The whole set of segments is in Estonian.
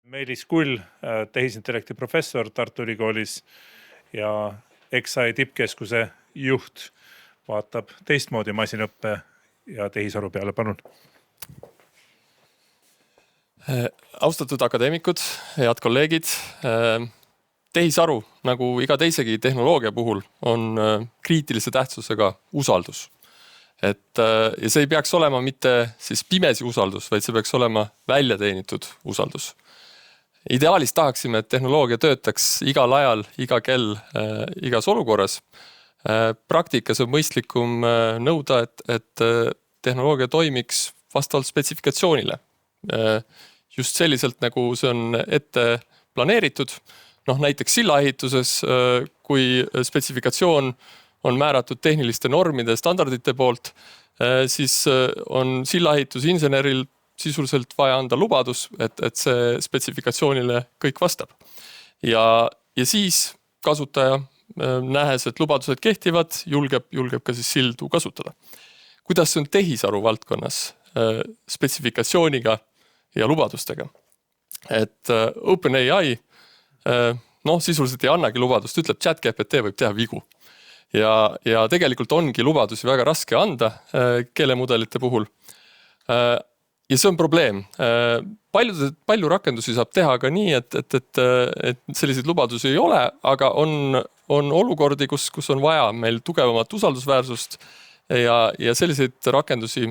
Meelis Kull, tehisintellekti professor Tartu Ülikoolis ja XAI tippkeskuse juht vaatab teistmoodi masinõppe ja tehisaru peale. Palun. Austatud akadeemikud, head kolleegid, tehisaru, nagu iga teisegi tehnoloogia puhul, on kriitilise tähtsusega usaldus. Ja see ei peaks olema mitte siis pimesi usaldus, vaid see peaks olema väljateenitud usaldus. Ideaalis tahaksime, et tehnoloogia töötaks igal ajal, iga kell, igas olukorras. Praktikas on mõistlikum nõuda, et tehnoloogia toimiks vastavalt spetsifikatsioonile. Just selliselt, nagu see on ette planeeritud. Näiteks sillaehituses, kui spetsifikatsioon on määratud tehniliste normide standardite poolt, siis on sillaehitusinseneril sisuliselt vaja anda lubadus, et see spetsifikatsioonile kõik vastab. Ja siis kasutaja, nähes, et lubadused kehtivad, julgeb ka siis sildu kasutada. Kuidas see on tehisaru valdkonnas spetsifikatsiooniga ja lubadustega? OpenAI sisuliselt ei annagi lubadust, ütleb ChatGPT võib teha vigu. Ja tegelikult ongi lubadusi väga raske anda keelemudelite puhul. Ja see on probleem. Palju rakendusi saab teha ka nii, et selliseid lubadusi ei ole, aga on olukordi, kus on vaja meil tugevamat usaldusväärsust ja selliseid rakendusi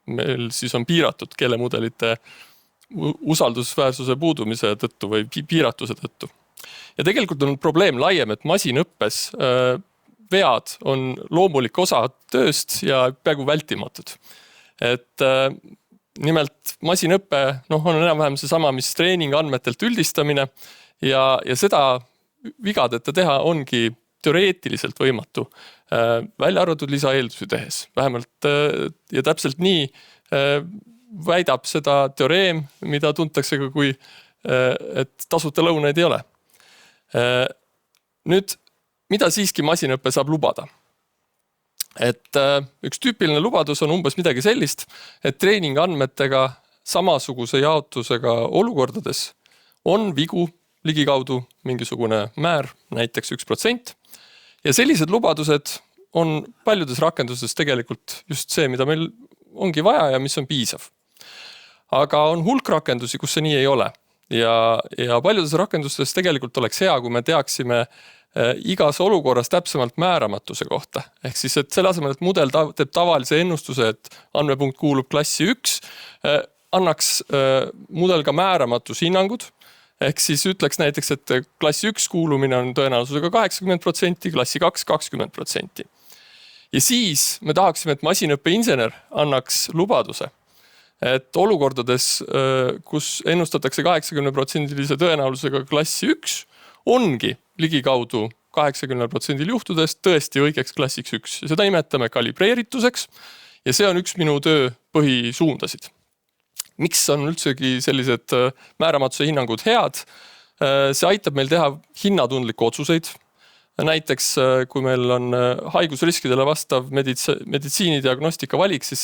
meil siis on piiratud keelemudelite usaldusväärsuse puudumise tõttu või piiratuse tõttu. Ja tegelikult on probleem laiem, et masinõppes vead on loomulik osa tööst ja peaaegu vältimatud. Nimelt masinõppe on enam-vähem seesama, mis treening andmetelt üldistamine ja seda vigadeta teha ongi teoreetiliselt võimatu, välja arvatud lisaeeldusi tehes. Vähemalt ja täpselt nii väidab seda teoreem, mida tuntakse ka kui, et tasuta lõunaid ei ole. Nüüd, mida siiski masinõppe saab lubada? Üks tüüpiline lubadus on umbes midagi sellist, et treening andmetega samasuguse jaotusega olukordades on vigu ligikaudu mingisugune määr, näiteks 1%. Ja sellised lubadused on paljudes rakenduses tegelikult just see, mida meil ongi vaja ja mis on piisav. Aga on hulk rakendusi, kus see nii ei ole. Ja paljudes rakendustes tegelikult oleks hea, kui me teaksime igas olukorras täpsemalt määramatuse kohta. Ehk siis, et selle asemel, et mudel teeb tavalise ennustuse, et andmepunkt kuulub klassi 1, annaks mudel ka määramatushinnangud. Ehk siis ütleks näiteks, et klassi 1 kuulumine on tõenäosusega 80%, klassi 2 20%. Ja siis me tahaksime, et masinõppeinsener annaks lubaduse, et olukordades, kus ennustatakse 80% tõenäosusega klassi 1, ongi ligikaudu 80% juhtudest tõesti õigeks klassiks 1. Ja seda nimetame kalibreerituseks ja see on üks minu töö põhisuundasid. Miks on üldsegi sellised määramatuse hinnangud head? See aitab meil teha hinnatundlikke otsuseid. Näiteks, kui meil on haigusriskidele vastav meditsiinidiagnostika valik, siis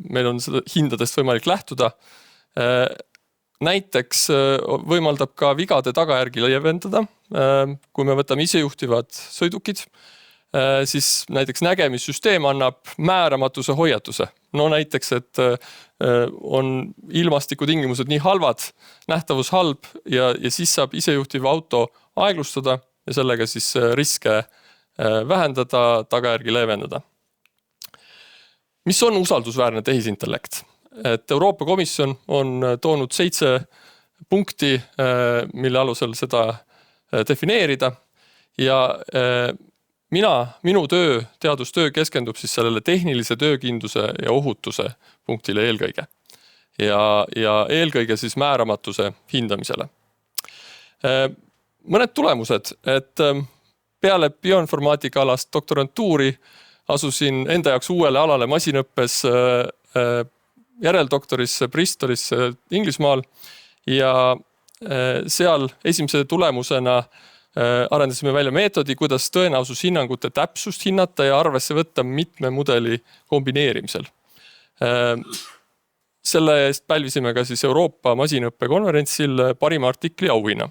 meil on seda hindadest võimalik lähtuda. Näiteks võimaldab ka vigade tagajärgi leevendada. Kui me võtame isejuhtivad sõidukid, siis näiteks nägemissüsteem annab määramatuse hoiatuse. Näiteks, et on ilmastikutingimused nii halvad, nähtavus halb ja siis saab isejuhtiv auto aeglustada ja sellega siis riske vähendada, tagajärgi leevendada. Mis on usaldusväärne tehisintellekt? Euroopa Komisjon on toonud 7 punkti, mille alusel seda defineerida ja minu teadustöö keskendub siis sellele tehnilise töökindluse ja ohutuse punktile eelkõige ja eelkõige siis määramatuse hindamisele. Mõned tulemused, et peale bioinformaatika alast doktorantuuri asusin enda jaoks uuele alale masinõppes järeldoktorisse Bristolisse Inglismaal ja seal esimese tulemusena arendasime välja meetodi, kuidas tõenäosushinnangute täpsust hinnata ja arvesse võtta mitme mudeli kombineerimisel. selle eest pälvisime ka siis Euroopa masinõppe konverentsil parima artikli auhinna.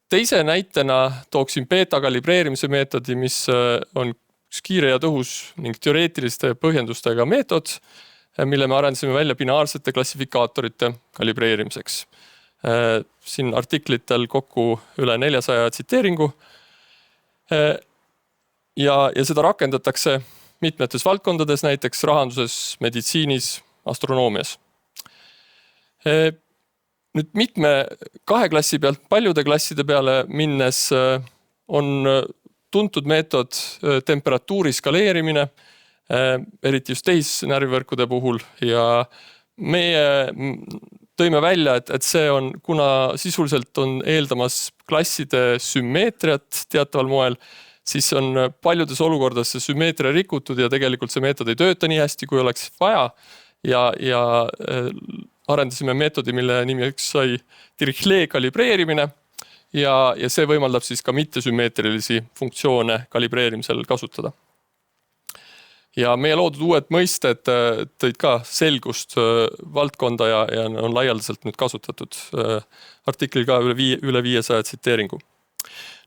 Teise näitena tooksin beta kalibreerimise meetodi, mis on üks kiire ja tõhus ning teoreetiliste põhjendustega meetod, mille me arendasime välja binaarsete klassifikaatorite kalibreerimiseks. Siin artiklitel kokku üle 400 tsiteeringu. Ja seda rakendatakse mitmetes valdkondades, näiteks rahanduses, meditsiinis, astronoomias. Nüüd mitme kahe klassi pealt paljude klasside peale minnes on tuntud meetod temperatuuri skaleerimine, eriti just tehisnärvivõrkude puhul ja meie tõime välja, et see on, kuna sisuliselt on eeldamas klasside sümmeetriat teataval moel, siis on paljudes olukordades see sümmeetria rikutud ja tegelikult see meetod ei tööta nii hästi, kui oleks vaja ja arendasime meetodi, mille nimeks sai Dirichlet kalibreerimine ja see võimaldab siis ka mittesümmeetrilisi funktsioone kalibreerimisel kasutada. Ja meie loodud uued mõisted tõid ka selgust valdkonda ja on laialdaselt nüüd kasutatud. Artiklil ka üle 500 tsiteeringu.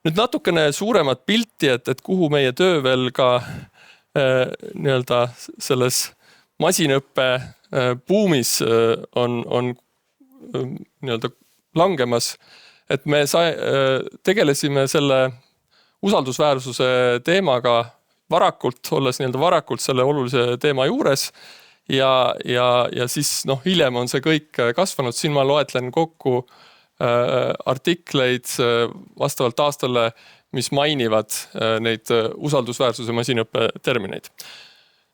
Nüüd natukene suuremat pilti, et kuhu meie töö veel ka nii-öelda selles masinõppe buumis on nii-öelda langemas, et me tegelesime selle usaldusväärsuse teemaga varakult, olles nii-öelda varakult selle olulise teema juures ja siis hiljem on see kõik kasvanud. Siin ma loetlen kokku artikleid vastavalt aastale, mis mainivad neid usaldusväärsuse masinõppe termineid.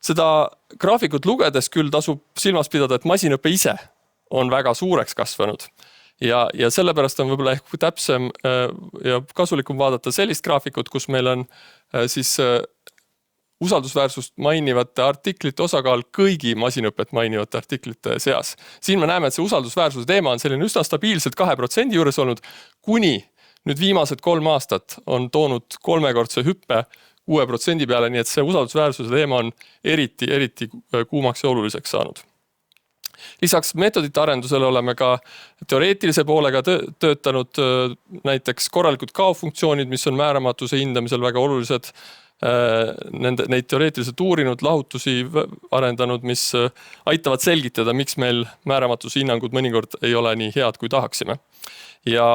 Seda graafikut lugedes küll tasub silmas pidada, et masinõppe ise on väga suureks kasvanud. Ja sellepärast on võib-olla ehk täpsem ja kasulikum vaadata sellist graafikut, kus meil on siis usaldusväärsust mainivate artiklite osakaal kõigi masinõpet mainivate artiklite seas. Siin me näeme, et see usaldusväärsuse teema on selline üsna stabiilselt 2% juures olnud, kuni nüüd viimased 3 aastat on toonud 3-kordse hüppe 6% peale, nii et see usaldusväärsuse teema on eriti kuumaks ja oluliseks saanud. Lisaks meetodite arendusele oleme ka teoreetilise poolega töötanud näiteks korralikud kaofunktsioonid, mis on määramatuse hindamisel väga olulised, neid teoreetiliselt uurinud, lahutusi arendanud, mis aitavad selgitada, miks meil määramatuse hinnangud mõnikord ei ole nii head, kui tahaksime. Ja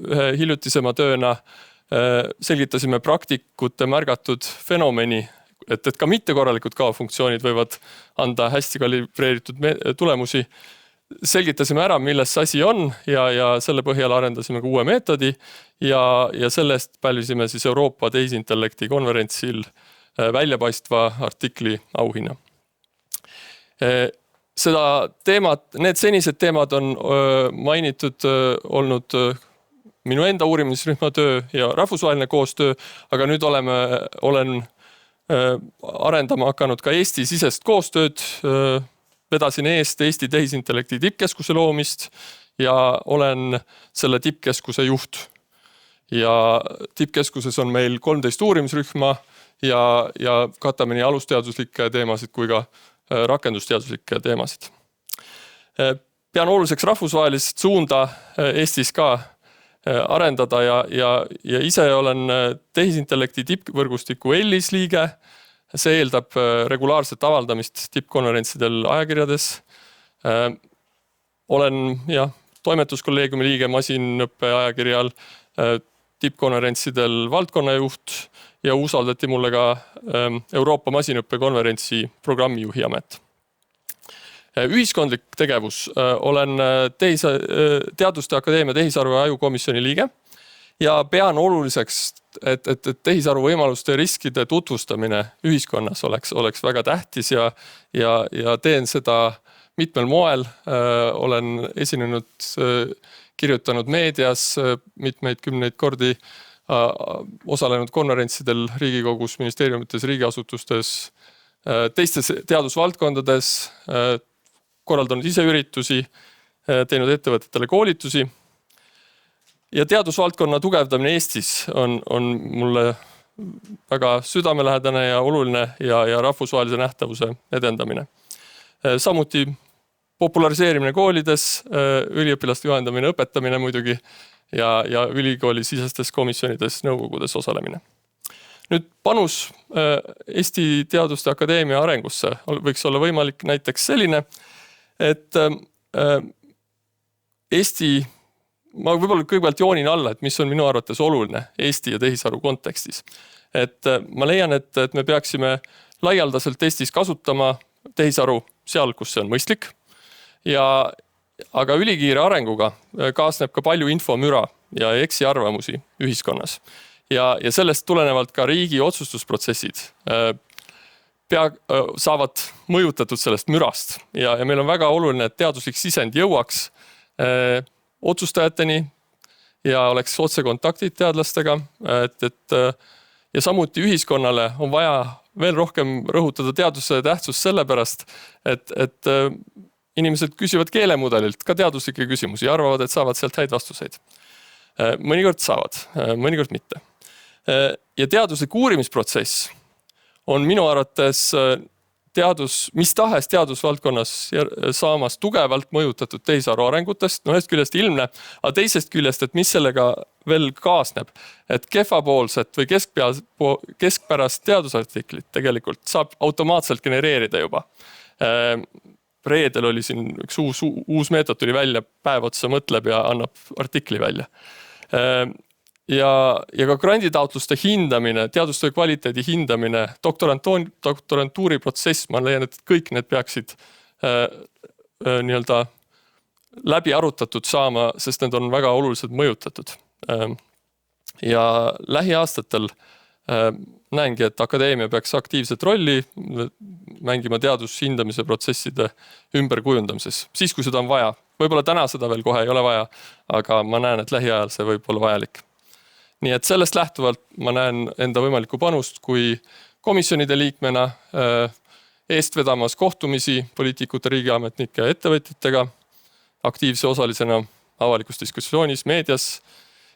ühe hiljutisema tööna selgitasime praktikute märgatud fenomeni, et ka mittekorralikud kaofunktsioonid võivad anda hästi kalibreeritud tulemusi. Selgitasime ära, milles asi on ja selle põhjal arendasime ka uue meetodi ja sellest pälvisime siis Euroopa tehisintellekti konverentsil väljapaistva artikli auhinna. Seda teemat, need senised teemad on mainitud olnud minu enda uurimisrühma töö ja rahvusvaheline koostöö, aga nüüd olen arendama hakanud ka Eesti sisest koostööd, vedasin eest Eesti tehisintellekti tippkeskuse loomist ja olen selle tippkeskuse juht. Ja tippkeskuses on meil 13 uurimisrühma ja katame nii alusteaduslikke teemasid kui ka rakendusteaduslikke teemasid. Pean oluliseks rahvusvahelist suunda Eestis ka arendada ja ise olen tehisintellekti tippvõrgustiku ELLIS liige. See eeldab regulaarset avaldamist tippkonverentsidel ajakirjades. Olen toimetuskolleegiumi liige masinõppe ajakirjal, tippkonverentsidel valdkonnajuht ja usaldati mulle ka Euroopa masinõppe konverentsi programmijuhi amet. Ühiskondlik tegevus. Olen Teaduste Akadeemia tehisarvu ja ajukomisjoni liige ja pean oluliseks, et tehisaru võimaluste ja riskide tutvustamine ühiskonnas oleks väga tähtis ja teen seda mitmel moel. Olen esinenud, kirjutanud meedias mitmeid kümneid kordi, osalenud konverentsidel Riigikogus, ministeeriumites, riigiasutustes, teistes teadusvaldkondades, korraldanud ise üritusi, teinud ettevõtetele koolitusi. Ja teadusvaldkonna tugevdamine Eestis on mulle väga südamelähedane ja oluline ja rahvusvahelise nähtavuse edendamine. Samuti populariseerimine koolides, üliõpilaste juhendamine, õpetamine muidugi ja ülikooli sisestes komisjonides, nõukogudes osalemine. Nüüd panus Eesti Teaduste Akadeemia arengusse võiks olla võimalik näiteks selline, et ma võib-olla kõigepealt joonin alla, et mis on minu arvates oluline Eesti ja tehisaru kontekstis. Et ma leian, et me peaksime laialdaselt Eestis kasutama tehisaru seal, kus see on mõistlik. Aga ülikiire arenguga kaasneb ka palju infomüra ja eksiarvamusi ühiskonnas. Ja sellest tulenevalt ka riigi otsustusprotsessid saavad mõjutatud sellest mürast. Ja meil on väga oluline, et teaduslik sisend jõuaks otsustajateni ja oleks otsekontaktid teadlastega. Ja samuti ühiskonnale on vaja veel rohkem rõhutada teaduse tähtsust sellepärast, et inimesed küsivad keelemudelilt ka teaduslikke küsimusi ja arvavad, et saavad sealt häid vastuseid. Mõnikord saavad, mõnikord mitte. Ja teaduslik uurimisprotsess on minu arvates mis tahes teadusvaldkonnas saamas tugevalt mõjutatud tehisaru arengutest, ühest küljest ilmne, aga teisest küljest, et mis sellega veel kaasneb, et kehvapoolset või keskpärast teadusartiklit tegelikult saab automaatselt genereerida juba. Reedel oli siin üks uus meetod tuli välja, päev otsa mõtleb ja annab artikli välja. Ja ka granditaotluste hindamine, teadustöö kvaliteedi hindamine, doktorantuuri protsess, ma leian, et kõik need peaksid läbi arutatud saama, sest need on väga oluliselt mõjutatud. Ja lähiaastatel näengi, et akadeemia peaks aktiivset rolli mängima teadushindamise protsesside ümberkujundamises. Siis, kui seda on vaja. Võib-olla täna seda veel kohe ei ole vaja, aga ma näen, et lähiajal see võib olla vajalik. Nii et sellest lähtuvalt ma näen enda võimalikku panust, kui komisjonide liikmena eest vedamas kohtumisi poliitikute, riigiametnike ja ettevõtjatega, aktiivse osalisena avalikus diskussioonis, meedias.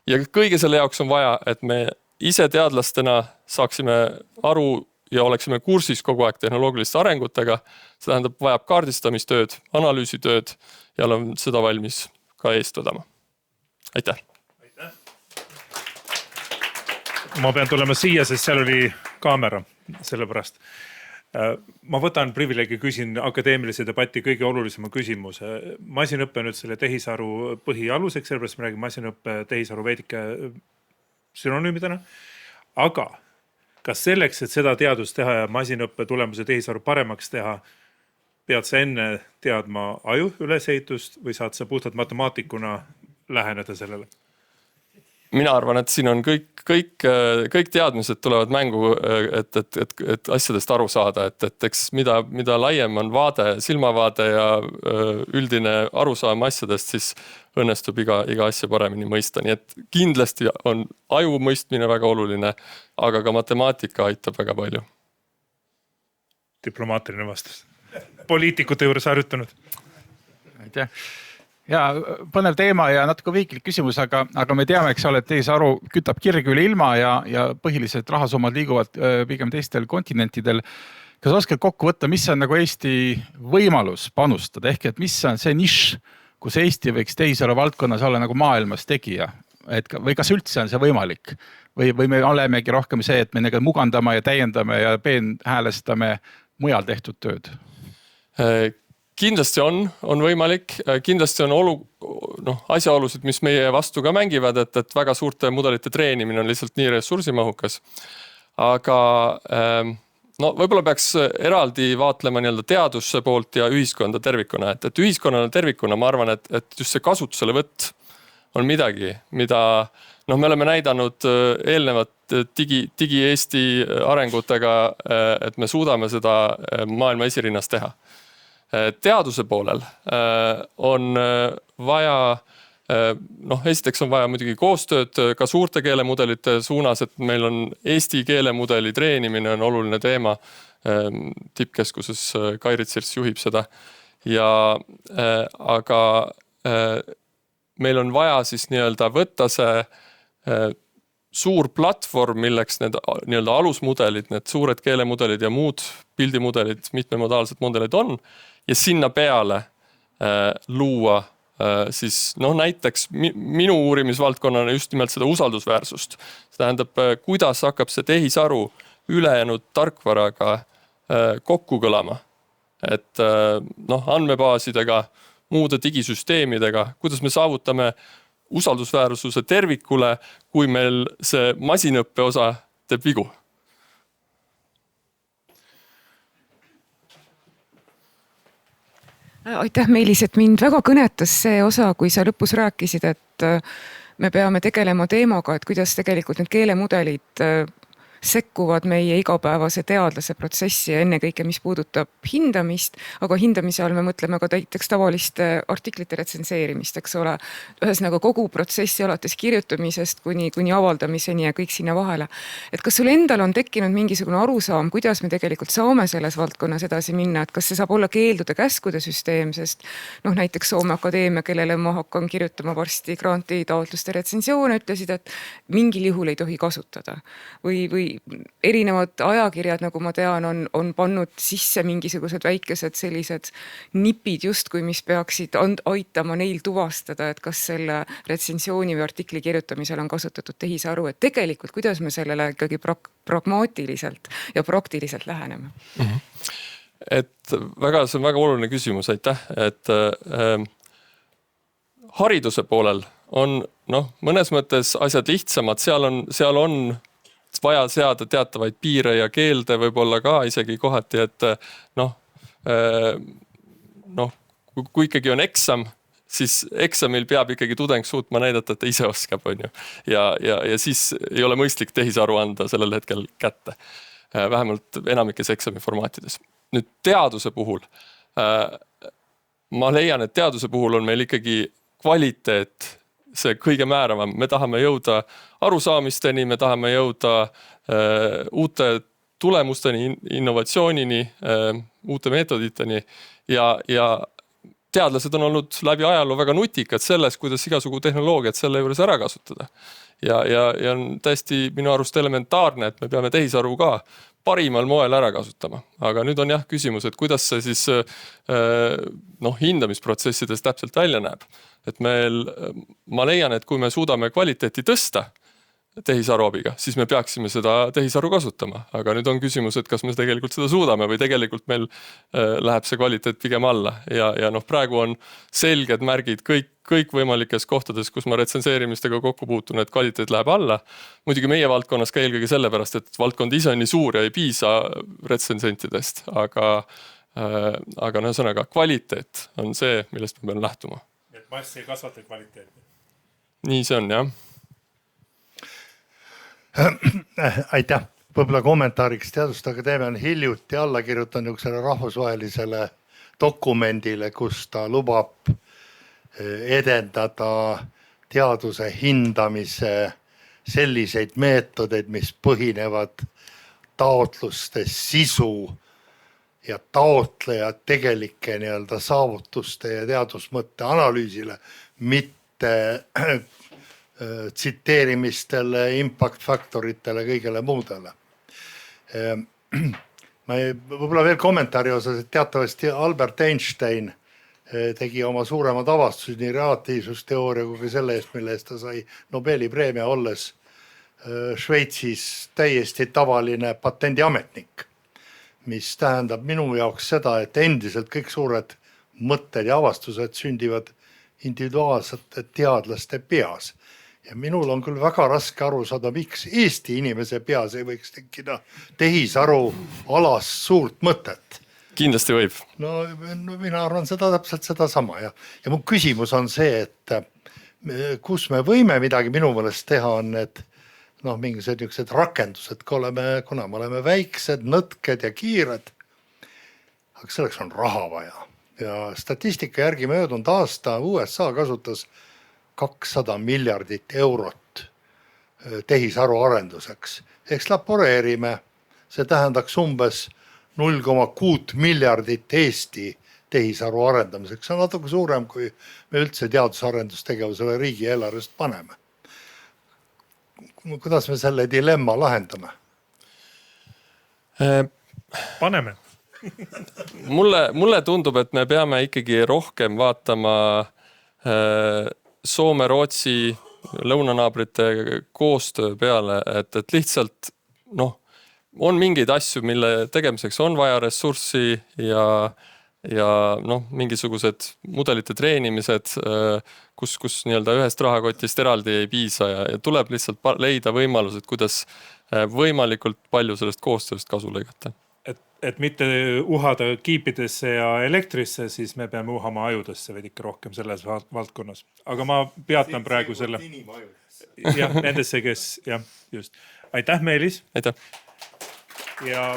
Ja kõige selle jaoks on vaja, et me ise teadlastena saaksime aru ja oleksime kursis kogu aeg tehnoloogiliste arengutega. See tähendab, vajab kaardistamistööd, analüüsitööd ja olen seda valmis ka eest vedama. Aitäh! Ma pean tulema siia, sest seal oli kaamera, sellepärast. Ma võtan privileegi, küsin akadeemilise debati kõige olulisema küsimuse. Masinõppe nüüd selle tehisaru põhialuseks, sellepärast me räägime masinõppe tehisaru veidike sünonüümidena. Aga kas selleks, et seda teadust teha ja masinõppe tulemuse tehisaru paremaks teha, pead sa enne teadma aju ülesehitust või saad sa puhtalt matemaatikuna läheneda sellele? Mina arvan, et siin on kõik teadmised tulevad mängu, et asjadest aru saada, et eks mida laiem on vaade, silmavaade ja üldine arusaam asjadest, siis õnnestub iga asja paremini mõista. Nii et kindlasti on aju mõistmine väga oluline, aga ka matemaatika aitab väga palju. Diplomaatiline vastus. Poliitikute juures harjutanud. Aitäh. Ja põnev teema ja natuke viiklik küsimus, aga me teame, eks ole, et tehisaru kütab kirgi üle ilma ja põhilised rahasummad liiguvad pigem teistel kontinentidel. Kas oskad kokku võtta, mis on nagu Eesti võimalus panustada? Ehk et mis on see nišš, kus Eesti võiks tehisaru valdkonnas olla nagu maailmas tegija? Või kas üldse on see võimalik? Või me olemegi rohkem see, et me mugandame ja täiendame ja peenhäälestame mujal tehtud tööd? Kindlasti on võimalik, kindlasti on asjaolusid, mis meie vastu ka mängivad, et väga suurte mudelite treenimine on lihtsalt nii ressursimahukas. Aga võib-olla peaks eraldi vaatlema teaduse poolt ja ühiskonda tervikuna. Et ühiskonnale tervikuna ma arvan, et just see kasutusele võtt on midagi, mida me oleme näidanud eelnevat digi-Eesti arengutega, et me suudame seda maailma esirinnas teha. Teaduse poolel on vaja, esiteks on vaja muidugi koostööd ka suurte keelemudelite suunas, et meil on Eesti keelemudeli treenimine on oluline teema. Tippkeskuses Kairit Sirts juhib seda. Aga meil on vaja siis võtta see suur platvorm, milleks need nii-öelda alusmudelid, need suured keelemudelid ja muud pildimudelid, mitmemodaalsed mudelid on ja sinna peale luua siis näiteks minu uurimisvaldkonnana just nimelt seda usaldusväärsust. See tähendab, kuidas hakkab see tehisaru ülejäänud tarkvaraga kokku kõlama. Et andmebaasidega, muude digisüsteemidega, kuidas me saavutame usaldusväärsuse tervikule, kui meil see masinõppe osa teeb vigu. Aitäh, Meelis, et mind väga kõnetas see osa, kui sa lõpus rääkisid, et me peame tegelema teemaga, et kuidas tegelikult need keelemudelid sekkuvad meie igapäevase teadlase protsessi ja ennekõike, mis puudutab hindamist, aga hindamise all me mõtleme ka näiteks tavaliste artiklite retsenseerimist, eks ole. Ühesõnaga kogu protsessi alates kirjutamisest kuni avaldamiseni ja kõik sinna vahele. Et kas sul endal on tekkinud mingisugune arusaam, kuidas me tegelikult saame selles valdkonnas edasi minna, et kas see saab olla keeldude käskude süsteem, sest näiteks Soome Akadeemia, kellele ma hakkan kirjutama varsti granti taotluste retsensioone, ütlesid, et mingil juhul ei tohi kasutada või erinevad ajakirjad, nagu ma tean, on pannud sisse mingisugused väikesed sellised nipid justkui, mis peaksid aitama neil tuvastada, et kas selle retsensiooni või artikli kirjutamisel on kasutatud tehisaru, et tegelikult kuidas me sellele ikkagi pragmaatiliselt ja praktiliselt läheneme? Et see on väga oluline küsimus, aitäh. Et hariduse poolel on mõnes mõttes asjad lihtsamad, seal on vaja seada teatavaid piire ja keelde võib-olla ka isegi kohati, et kui ikkagi on eksam, siis eksamil peab ikkagi tudeng suutma näidata, et ta ise oskab, on ju. Ja siis ei ole mõistlik tehisaru anda sellel hetkel kätte. Vähemalt enamikes eksami formaatides. Nüüd teaduse puhul. Ma leian, et teaduse puhul on meil ikkagi kvaliteet see kõige määravam. Me tahame jõuda arusaamisteni, me tahame jõuda uute tulemusteni, innovatsioonini, uute meetoditeni ja teadlased on olnud läbi ajaloo väga nutikad selles, kuidas igasugu tehnoloogiat selle juures ära kasutada. Ja on täiesti minu arust elementaarne, et me peame tehisaru ka parimal moel ära kasutama. Aga nüüd on küsimus, et kuidas see siis hindamisprotsessides täpselt välja näeb. Et ma leian, et kui me suudame kvaliteeti tõsta tehisaru abiga, siis me peaksime seda tehisaru kasutama. Aga nüüd on küsimus, et kas me tegelikult seda suudame või tegelikult meil läheb see kvaliteet pigem alla. Ja praegu on selged märgid kõik võimalikes kohtades, kus ma retsenseerimistega kokku puutun, et kvaliteet läheb alla. Muidugi meie valdkonnas ka eelkõige sellepärast, et valdkond ise on nii suur ja ei piisa retsensentidest, aga ühesõnaga kvaliteet on see, millest me peame lähtuma. Et mass ei kasvata kvaliteeti. Nii see on, jah. Aitäh. Võib-olla kommentaariks Teaduste Akadeemia on hiljuti alla kirjutanud niisugusele rahvusvahelisele dokumendile, kus ta lubab edendada teaduse hindamise selliseid meetodeid, mis põhinevad taotluste sisu ja taotlejad tegelike saavutuste ja teadusmõtte analüüsile, mitte tsiteerimistele, impact faktoritele, kõigele muudele. Ma võib-olla veel kommentaari osas, et teatavasti Albert Einstein tegi oma suuremad avastused nii relatiivsusteooria kui selle eest, mille eest ta sai Nobeli preemia olles Šveitsis täiesti tavaline patendiametnik, mis tähendab minu jaoks seda, et endiselt kõik suured mõtted ja avastused sündivad individuaalsete teadlaste peas. Ja minul on küll väga raske aru saada, miks Eesti inimese peas ei võiks tekkida tehisaru alas suurt mõtet. Kindlasti võib. No mina arvan seda täpselt seda sama. Ja mu küsimus on see, et kus me võime midagi minu meelest teha on need mingisugused rakendused, kuna me oleme väiksed, nõtked ja kiired. Aga selleks on raha vaja. Ja statistika järgi möödunud aasta USA kasutas 200 miljardit eurot tehisaru arenduseks. Ekslaporeerime, see tähendaks umbes 0,6 miljardit Eesti tehisaru arendamiseks. See on natuke suurem, kui me üldse teadusarendustegevusele riigieelarvest paneme. kuidas me selle dilemma lahendame? Paneme. Mulle tundub, et me peame ikkagi rohkem vaatama Soome, Rootsi, lõunanaabrite koostöö peale, et lihtsalt on mingeid asju, mille tegemiseks on vaja ressurssi ja mingisugused mudelite treenimised, kus nii-öelda ühest rahakotist eraldi ei piisa ja tuleb lihtsalt leida võimalused, kuidas võimalikult palju sellest koostööst kasu lõigata. Et mitte uhada kiipidesse ja elektrisse, siis me peame uhama ajudesse veidi ikka rohkem selles valdkonnas. Aga ma peatan praegu selle. Jah, nendesse, kes, jah, just. Aitäh, Meelis. Aitäh. Ja